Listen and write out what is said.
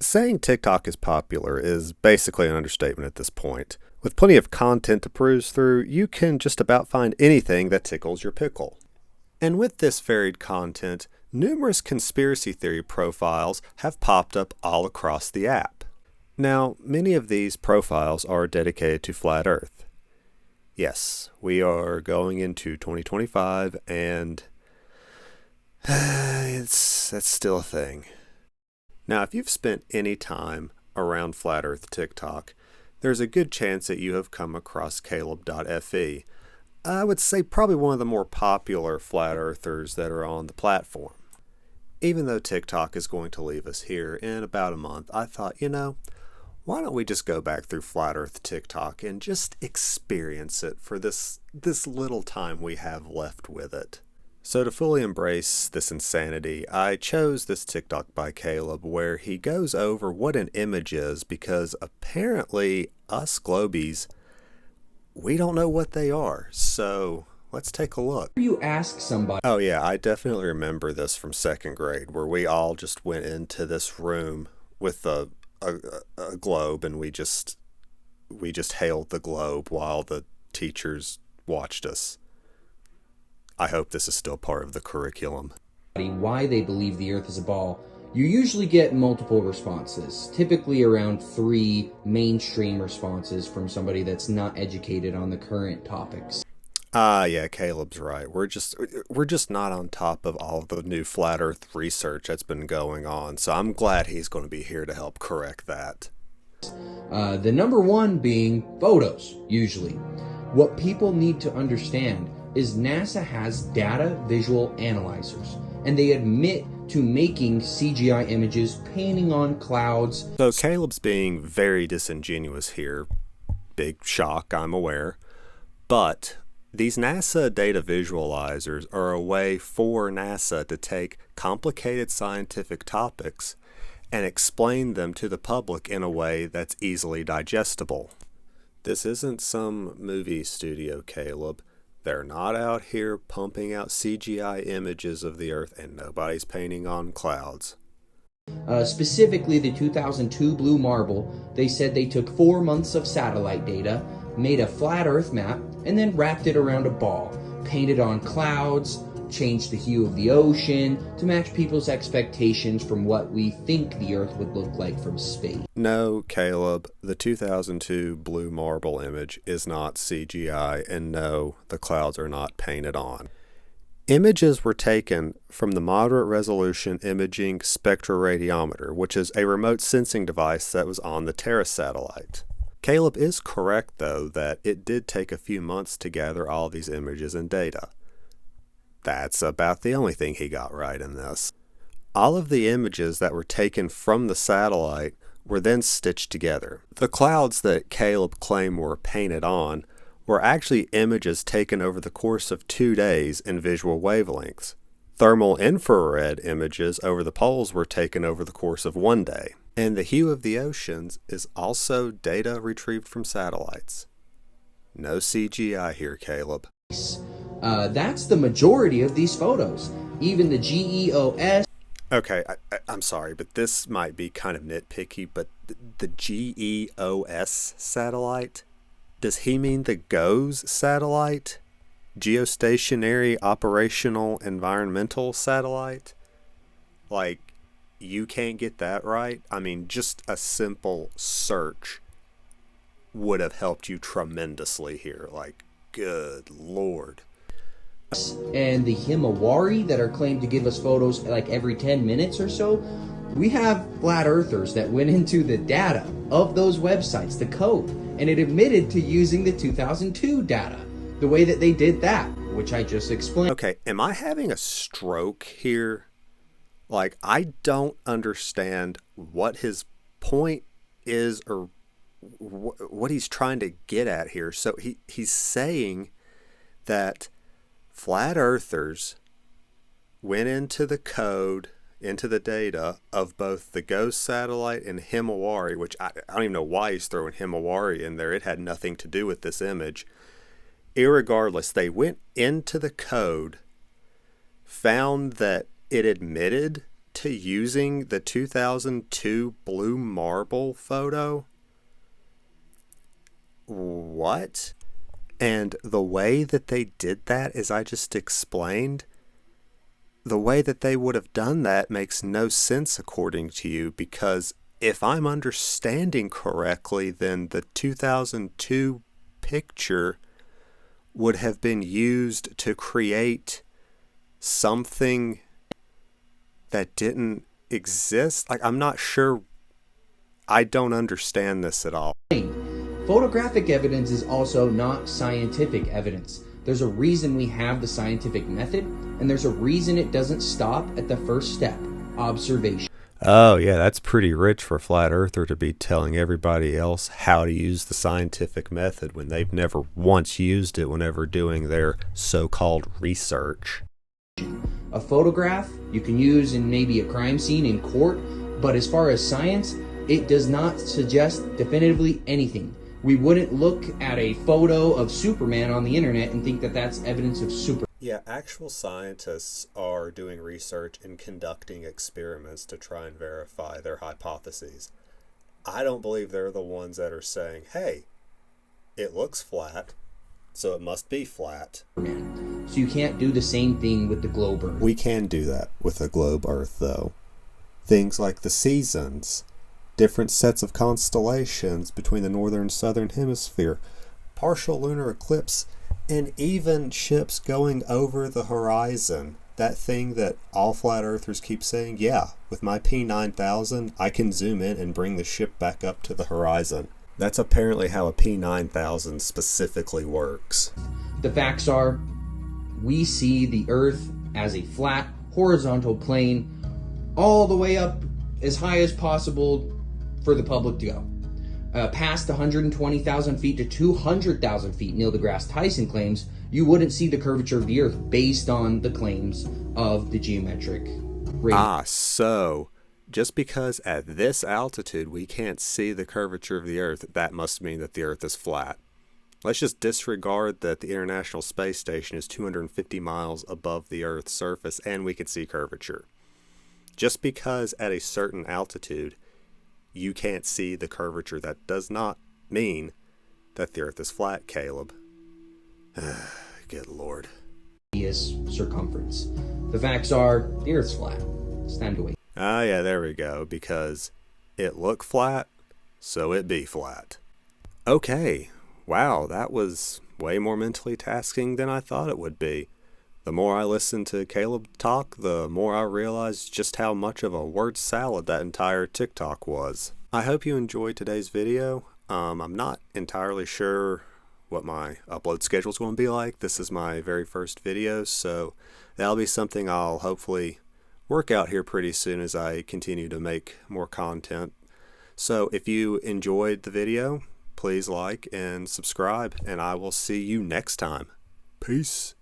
Saying TikTok is popular is basically an understatement at this point. With plenty of content to peruse through, you can just about find anything that tickles your pickle. And with this varied content, numerous conspiracy theory profiles have popped up all across the app. Now, many of these profiles are dedicated to Flat Earth. Yes, we are going into 2025 and that's still a thing. Now, if you've spent any time around Flat Earth TikTok, there's a good chance that you have come across Caleb.fe. I would say probably one of the more popular Flat Earthers that are on the platform. Even though TikTok is going to leave us here in about a month, I thought, why don't we just go back through Flat Earth TikTok and just experience it for this little time we have left with it. So to fully embrace this insanity, I chose this TikTok by Caleb where he goes over what an image is because apparently us Globies, we don't know what they are. So let's take a look. You ask somebody. Oh yeah, I definitely remember this from second grade where we all just went into this room with a globe and we just hailed the globe while the teachers watched us. I hope this is still part of the curriculum. Why they believe the Earth is a ball, you usually get multiple responses, typically around 3 mainstream responses from somebody that's not educated on the current topics. Yeah, Caleb's right. We're just not on top of all of the new flat earth research that's been going on, so I'm glad he's going to be here to help correct that. The number one being photos, usually. What people need to understand is NASA has data visual analyzers, and they admit to making CGI images painting on clouds. So Caleb's being very disingenuous here. Big shock, I'm aware. But these NASA data visualizers are a way for NASA to take complicated scientific topics and explain them to the public in a way that's easily digestible. This isn't some movie studio, Caleb. They're not out here pumping out CGI images of the Earth and nobody's painting on clouds. Specifically the 2002 Blue Marble, they said they took 4 months of satellite data, made a flat Earth map, and then wrapped it around a ball, painted on clouds, changed the hue of the ocean to match people's expectations from what we think the Earth would look like from space. No, Caleb, the 2002 Blue Marble image is not CGI, and no, the clouds are not painted on. Images were taken from the Moderate Resolution Imaging Spectroradiometer, which is a remote sensing device that was on the Terra satellite. Caleb is correct, though, that it did take a few months to gather all these images and data. That's about the only thing he got right in this. All of the images that were taken from the satellite were then stitched together. The clouds that Caleb claimed were painted on were actually images taken over the course of 2 days in visual wavelengths. Thermal infrared images over the poles were taken over the course of 1 day. And the hue of the oceans is also data retrieved from satellites. No CGI here, Caleb. That's the majority of these photos. Even the GEOS. Okay, I'm sorry, but this might be kind of nitpicky, but the GEOS satellite? Does he mean the GOES satellite? Geostationary Operational Environmental Satellite? Like, you can't get that right? I mean, just a simple search would have helped you tremendously here. Like, good Lord. And the Himawari that are claimed to give us photos like every 10 minutes or so. We have flat earthers that went into the data of those websites, the code, and it admitted to using the 2002 data, the way that they did that, which I just explained. Okay, am I having a stroke here? Like, I don't understand what his point is or what he's trying to get at here. So he's saying that flat earthers went into the code, into the data of both the GOES satellite and Himawari, which I don't even know why he's throwing Himawari in there. It had nothing to do with this image. Irregardless, they went into the code, found that it admitted to using the 2002 blue marble photo? What? And the way that they did that, as I just explained, the way that they would have done that makes no sense according to you, because if I'm understanding correctly, then the 2002 picture would have been used to create something that didn't exist. Like, I'm not sure. I don't understand this at all. Photographic evidence is also not scientific evidence. There's a reason we have the scientific method, and there's a reason it doesn't stop at the first step, observation. Oh, yeah, that's pretty rich for a flat earther to be telling everybody else how to use the scientific method when they've never once used it whenever doing their so-called research. A photograph you can use in maybe a crime scene in court, but as far as science, it does not suggest definitively anything. We wouldn't look at a photo of Superman on the internet and think that that's evidence of Superman. Yeah, actual scientists are doing research and conducting experiments to try and verify their hypotheses. I don't believe they're the ones that are saying, hey, it looks flat, so it must be flat. So you can't do the same thing with the globe Earth. We can do that with the globe Earth, though. Things like the seasons, different sets of constellations between the northern and southern hemisphere, partial lunar eclipse, and even ships going over the horizon. That thing that all flat earthers keep saying, yeah, with my P9000, I can zoom in and bring the ship back up to the horizon. That's apparently how a P9000 specifically works. The facts are, we see the Earth as a flat, horizontal plane all the way up as high as possible for the public to go. Past 120,000 feet to 200,000 feet, Neil deGrasse Tyson claims, you wouldn't see the curvature of the Earth based on the claims of the geometric radius. So just because at this altitude we can't see the curvature of the Earth, that must mean that the Earth is flat. Let's just disregard that the International Space Station is 250 miles above the Earth's surface and we can see curvature. Just because at a certain altitude you can't see the curvature, that does not mean that the Earth is flat, Caleb. Good Lord. Circumference. The facts are, the Earth's flat. It's time to wait. Ah, yeah, there we go. Because it look flat, so it be flat. Okay. Wow, that was way more mentally tasking than I thought it would be. The more I listened to Caleb talk, the more I realized just how much of a word salad that entire TikTok was. I hope you enjoyed today's video. I'm not entirely sure what my upload schedule is going to be like. This is my very first video, so that'll be something I'll hopefully work out here pretty soon as I continue to make more content. So if you enjoyed the video, please like and subscribe, and I will see you next time. Peace.